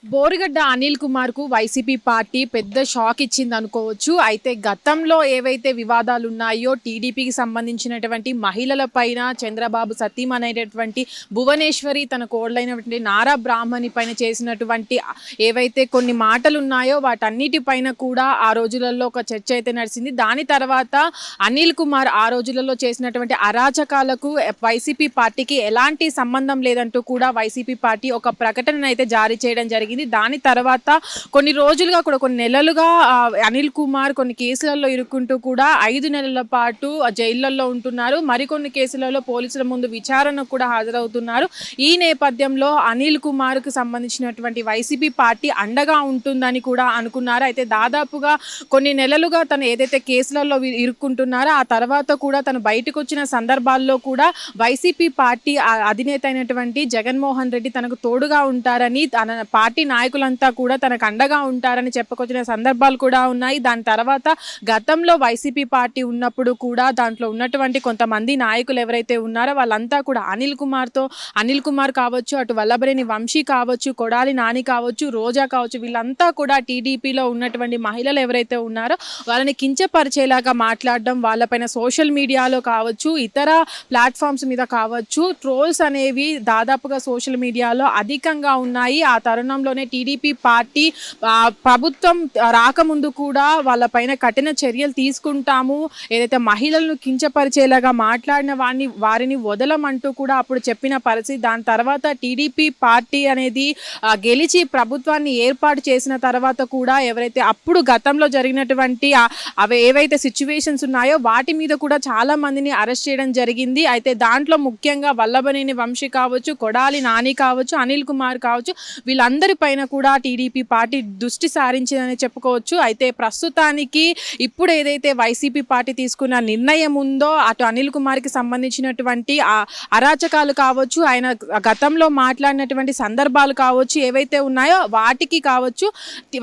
Borugadda Anil కుమార్‌కు YCP party పెద్ద shock ఇచ్చిందనుకోవచ్చు. అయితే గతంలో ఏవైతే వివాదాలున్నాయో టీడీపీకి సంబంధించినటువంటి మహిళల పైన చంద్రబాబు సతీమణైనటువంటి భువనేశ్వరి తన కోడలైనటువంటి నారా బ్రాహ్మణి పైన చేసినటువంటి ఏవైతే కొన్ని మాటలున్నాయో వాటన్నిటిపైన కూడా ఆ రోజులలో ఒక చర్చ అయితే నడిచింది. దాని తర్వాత అనిల్ కుమార్ ఆ రోజులలో చేసినటువంటి అరాచకాలకు వైసీపీ పార్టీకి ఎలాంటి సంబంధం లేదంటూ కూడా వైసీపీ పార్టీ ఒక ప్రకటననైతే జారీ చేయడం జరిగింది. దాని తర్వాత కొన్ని రోజులుగా కూడా కొన్ని నెలలుగా అనిల్ కుమార్ కొన్ని కేసులలో ఇరుక్కుంటూ కూడా 5 నెలల పాటు జైళ్లలో ఉంటున్నారు. మరికొన్ని కేసులలో పోలీసుల ముందు విచారణకు కూడా హాజరవుతున్నారు. ఈ నేపథ్యంలో అనిల్ కుమార్కు సంబంధించినటువంటి వైసీపీ పార్టీ అండగా ఉంటుందని కూడా అనుకున్నారు. అయితే దాదాపుగా కొన్ని నెలలుగా తను ఏదైతే కేసులలో ఇరుక్కుంటున్నారో ఆ తర్వాత కూడా తను బయటకు వచ్చిన సందర్భాల్లో కూడా వైసీపీ పార్టీ అధినేత అయినటువంటి జగన్మోహన్ రెడ్డి తనకు తోడుగా ఉంటారని, తన పార్టీ నాయకులంతా కూడా తనకు అండగా ఉంటారని చెప్పుకొచ్చిన సందర్భాలు కూడా ఉన్నాయి. దాని తర్వాత గతంలో వైసీపీ పార్టీ ఉన్నప్పుడు కూడా దాంట్లో ఉన్నటువంటి కొంతమంది నాయకులు ఎవరైతే ఉన్నారో వాళ్ళంతా కూడా అనిల్ కుమార్ కావచ్చు, అటు వల్లభనేని వంశీ కావచ్చు, కొడాలి నాని కావచ్చు, రోజా కావచ్చు, వీళ్ళంతా కూడా టీడీపీలో ఉన్నటువంటి మహిళలు ఎవరైతే ఉన్నారో వాళ్ళని కించపరిచేలాగా మాట్లాడడం, వాళ్ళపైన సోషల్ మీడియాలో కావచ్చు, ఇతర ప్లాట్ఫామ్స్ మీద కావచ్చు ట్రోల్స్ అనేవి దాదాపుగా సోషల్ మీడియాలో అధికంగా ఉన్నాయి. ఆ తరుణంలోనే టీడీపీ పార్టీ ప్రభుత్వం రాకముందు కూడా వాళ్ళపైన కఠిన చర్యలు తీసుకుంటాము, ఏదైతే మహిళలను కించపరిచేలాగా మాట్లాడిన వారిని వదలమంటూ కూడా అప్పుడు చెప్పిన పరిస్థితి. దాని తర్వాత టీడీపీ పార్టీ అనేది గెలిచి ప్రభుత్వాన్ని ఏర్పాటు చేసిన తర్వాత కూడా ఎవరైతే అప్పుడు గతంలో జరిగినటువంటి అవి ఏవైతే సిచ్యువేషన్స్ ఉన్నాయో వాటి మీద కూడా చాలా మందిని అరెస్ట్ చేయడం జరిగింది. అయితే దాంట్లో ముఖ్యంగా వల్లభనేని వంశీ కావచ్చు, కొడాలి నాని కావచ్చు, అనిల్ కుమార్ కావచ్చు, వీళ్ళందరి పైన కూడా టీడీపీ పార్టీ దృష్టి సారించిందని చెప్పుకోవచ్చు. అయితే ప్రస్తుతానికి ఇప్పుడు ఏదైతే వైసీపీ పార్టీ తీసుకున్న నిర్ణయం ఉందో అటు అనిల్ కుమార్కి సంబంధించినటువంటి అరాచకాలు కావచ్చు, ఆయన గతంలో మాట్లాడినటువంటి సందర్భాలు కావచ్చు, ఏవైతే ఉన్నాయో వాటికి కావచ్చు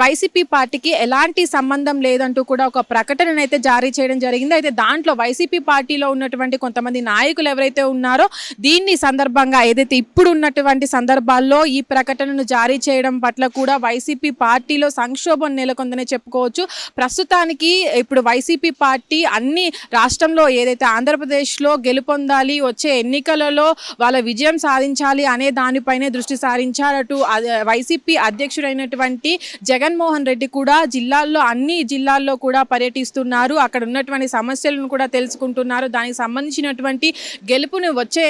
వైసీపీ పార్టీకి ఎలాంటి సంబంధం లేదంటూ కూడా ఒక ప్రకటన అయితే జారీ చేయడం జరిగింది. అయితే దాంట్లో వైసీపీ పార్టీలో ఉన్నటువంటి కొంతమంది నాయకులు ఎవరైతే ఉన్నారో దీన్ని సందర్భంగా ఏదైతే ఇప్పుడు ఉన్నటువంటి సందర్భాల్లో ఈ ప్రకటనను జారీ చేయడం పట్ల కూడా వైసీపీ పార్టీలో సంక్షోభం నెలకొందని చెప్పుకోవచ్చు. ప్రస్తుతానికి ఇప్పుడు వైసీపీ పార్టీ అన్ని రాష్ట్రంలో ఏదైతే ఆంధ్రప్రదేశ్లో గెలుపొందాలి, వచ్చే ఎన్నికలలో వాళ్ళ విజయం సాధించాలి అనే దానిపైనే దృష్టి సారించారు. అటు వైసీపీ అధ్యక్షుడైనటువంటి జగన్మోహన్ రెడ్డి కూడా అన్ని జిల్లాల్లో కూడా పర్యటిస్తున్నారు. అక్కడ ఉన్నటువంటి సమస్యలను కూడా తెలుసుకుంటున్నారు. దానికి సంబంధించినటువంటి గెలుపుని వచ్చే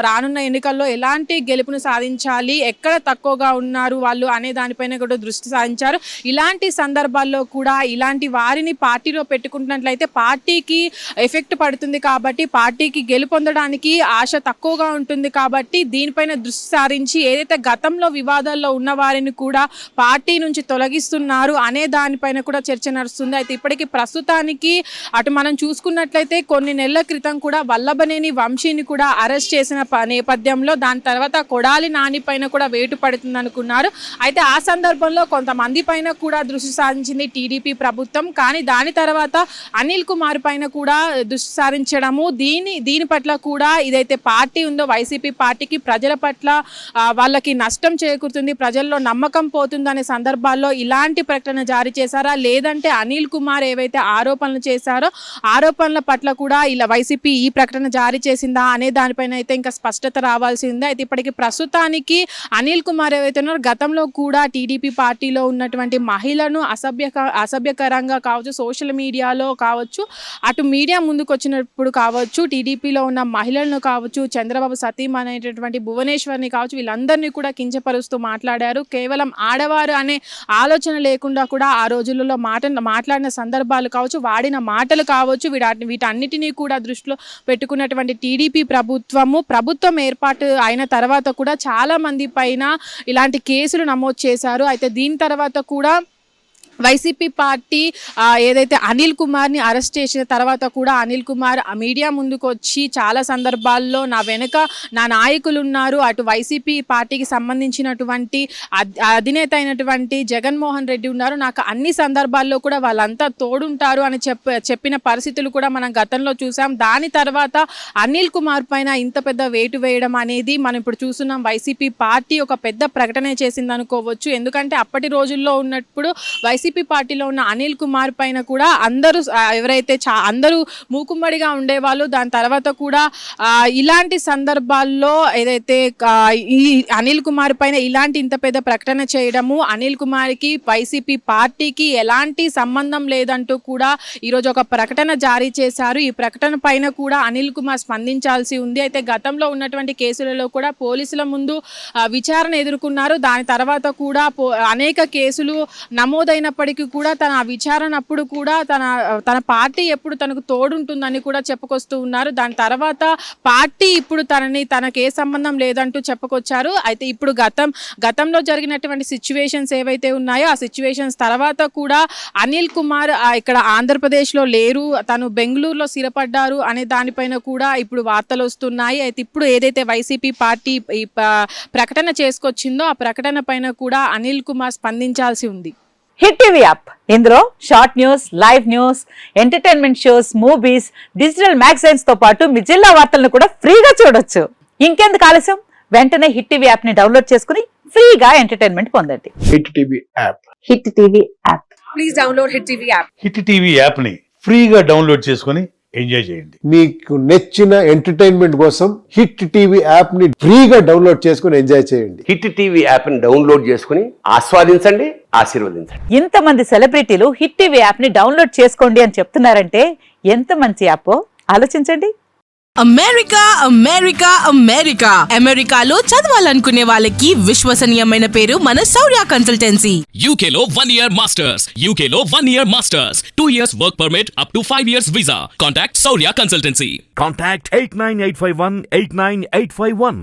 రానున్న ఎన్నికల్లో ఎలాంటి గెలుపును సాధించాలి, ఎక్కడ తక్కువగా ఉన్నారు వాళ్ళు అనే దానిపైన కూడా దృష్టి సారించారు. ఇలాంటి సందర్భాల్లో కూడా ఇలాంటి వారిని పార్టీలో పెట్టుకుంటున్నట్లయితే పార్టీకి ఎఫెక్ట్ పడుతుంది కాబట్టి, పార్టీకి గెలుపొందడానికి ఆశ తక్కువగా ఉంటుంది కాబట్టి దీనిపైన దృష్టి సారించి ఏదైతే గతంలో వివాదాల్లో ఉన్న వారిని కూడా పార్టీ నుంచి తొలగిస్తున్నారు అనే దానిపైన కూడా చర్చ నడుస్తుంది. అయితే ఇప్పటికీ ప్రస్తుతానికి అటు మనం చూసుకున్నట్లయితే కొన్ని నెలల క్రితం కూడా వల్లభనేని వంశీని కూడా అరెస్ట్ చేసిన నేపథ్యంలో దాని తర్వాత కొడాలి నాని పైన కూడా వేటు పడుతుంది అనుకున్నారు. అయితే ఆ సందర్భంలో కొంతమంది పైన కూడా దృష్టి సారించింది టీడీపీ ప్రభుత్వం. కానీ దాని తర్వాత అనిల్ కుమార్ పైన కూడా దృష్టి సారించడము, దీని పట్ల కూడా ఇదైతే పార్టీ ఉందో వైసీపీ పార్టీకి ప్రజల పట్ల వాళ్ళకి నష్టం చేకూరుతుంది, ప్రజల్లో నమ్మకం పోతుంది అనే సందర్భాల్లో ఇలాంటి ప్రకటన జారీ చేశారా, లేదంటే అనిల్ కుమార్ ఏవైతే ఆరోపణలు చేశారో ఆరోపణల పట్ల కూడా ఇలా వైసీపీ ఈ ప్రకటన జారీ చేసిందా అనే దానిపైన అయితే ఇంకా స్పష్టత రావాల్సి ఉంది. అయితే ఇప్పటికి ప్రస్తుతానికి అనిల్ కుమార్ ఏవైతే ఉన్నారో గతంలో కూడా టీడీపీ పార్టీలో ఉన్నటువంటి మహిళను అసభ్యకరంగా కావచ్చు, సోషల్ మీడియాలో కావచ్చు, అటు మీడియా ముందుకు వచ్చినప్పుడు కావచ్చు, టీడీపీలో ఉన్న మహిళలను కావచ్చు, చంద్రబాబు సతీమణైనటువంటి భువనేశ్వర్ని కావచ్చు, వీళ్ళందరినీ కూడా కించపరుస్తూ మాట్లాడారు. కేవలం ఆడవారు అనే ఆలోచన లేకుండా కూడా ఆ రోజులలో మాట్లాడిన సందర్భాలు కావచ్చు, వాడిన మాటలు కావచ్చు, వీటన్నిటినీ కూడా దృష్టిలో పెట్టుకున్నటువంటి టీడీపీ ప్రభుత్వం ఏర్పాటు అయిన తర్వాత కూడా చాలా మంది పైన ఇలాంటి కేసులు నమోదు చేశారు. అయితే దీని తర్వాత కూడా వైసీపీ పార్టీ ఏదైతే అనిల్ కుమార్ని అరెస్ట్ చేసిన తర్వాత కూడా అనిల్ కుమార్ మీడియా ముందుకు వచ్చి చాలా సందర్భాల్లో నా వెనుక నా నాయకులు ఉన్నారు, అటు వైసీపీ పార్టీకి సంబంధించినటువంటి అధినేత అయినటువంటి జగన్మోహన్ రెడ్డి ఉన్నారు, నాకు అన్ని సందర్భాల్లో కూడా వాళ్ళంతా తోడుంటారు అని చెప్పిన పరిస్థితులు కూడా మనం గతంలో చూసాం. దాని తర్వాత అనిల్ కుమార్ పైన ఇంత పెద్ద వేటు వేయడం అనేది మనం ఇప్పుడు చూస్తున్నాం. వైసీపీ పార్టీ ఒక పెద్ద ప్రకటన చేసింది అనుకోవచ్చు. ఎందుకంటే అప్పటి రోజుల్లో ఉన్నప్పుడు వైసీపీ పార్టీలో ఉన్న అనిల్ కుమార్ పైన కూడా అందరూ ఎవరైతే అందరూ మూకుమ్మడిగా ఉండేవాళ్ళు. దాని తర్వాత కూడా ఇలాంటి సందర్భాల్లో ఏదైతే ఈ అనిల్ కుమార్ పైన ఇలాంటి ఇంత పెద్ద ప్రకటన చేయడము, అనిల్ కుమార్కి వైసీపీ పార్టీకి ఎలాంటి సంబంధం లేదంటూ కూడా ఈరోజు ఒక ప్రకటన జారీ చేశారు. ఈ ప్రకటన పైన కూడా అనిల్ కుమార్ స్పందించాల్సి ఉంది. అయితే గతంలో ఉన్నటువంటి కేసులలో కూడా పోలీసుల ముందు విచారణ ఎదుర్కొన్నారు. దాని తర్వాత కూడా అనేక కేసులు నమోదైనప్పటికీ కూడా తన విచారణ అప్పుడు కూడా తన పార్టీ ఎప్పుడు తనకు తోడుంటుందని కూడా చెప్పుకొస్తూ ఉన్నారు. దాని తర్వాత పార్టీ ఇప్పుడు తనకే సంబంధం లేదంటూ చెప్పుకొచ్చారు. అయితే ఇప్పుడు గతంలో జరిగినటువంటి సిచ్యువేషన్స్ ఏవైతే ఉన్నాయో ఆ సిచ్యువేషన్స్ తర్వాత కూడా అనిల్ కుమార్ ఇక్కడ ఆంధ్రప్రదేశ్లో లేరు, తను బెంగళూరులో స్థిరపడ్డారు అనే దానిపైన కూడా ఇప్పుడు వార్తలు వస్తున్నాయి. అయితే ఇప్పుడు ఏదైతే వైసీపీ పార్టీ ఈ ప్రకటన చేసుకొచ్చిందో ఆ ప్రకటన పైన కూడా అనిల్ కుమార్ స్పందించాల్సి ఉంది. హిట్ టీవీ యాప్, ఇందులో short news, live news, entertainment shows, movies, digital magazines తో పాటు మీ జిల్లా వార్తలను కూడా ఫ్రీగా చూడొచ్చు. ఇంకెందుకు ఆలస్యం, వెంటనే హిట్ టీవీ యాప్ ని డౌన్లోడ్ చేసుకుని ఫ్రీగా ఎంటర్టైన్మెంట్ పొందండి. Hit TV app. Hit TV app. Please download hit TV app. Hit TV app ని ఫ్రీగా డౌన్లోడ్ చేసుకుని ఎంజాయ్ చేయండి. మీకు నచ్చిన ఎంటర్టైన్మెంట్ కోసం హిట్ టీవీ యాప్ ని ఫ్రీగా డౌన్లోడ్ చేసుకుని ఎంజాయ్ చేయండి. హిట్ టీవీ యాప్ ని డౌన్లోడ్ చేసుకుని ఆస్వాదించండి, ఆశీర్వదించండి. ఇంతమంది సెలబ్రిటీలు హిట్ టీవీ యాప్ ని డౌన్లోడ్ చేసుకోండి అని చెప్తున్నారంటే ఎంత మంచి యాప్ ఆలోచించండి. అమెరికా అమెరికా అమెరికా అమెరికాలో చదవాలనుకునే వాళ్ళకి విశ్వసనీయమైన పేరు మన శౌర్య కన్సల్టెన్సీ. UK లో 1 year masters, UK లో 1 year masters, 2 years work permit up to 5 years visa. Contact Saurya Consultancy. Contact 89851 89851.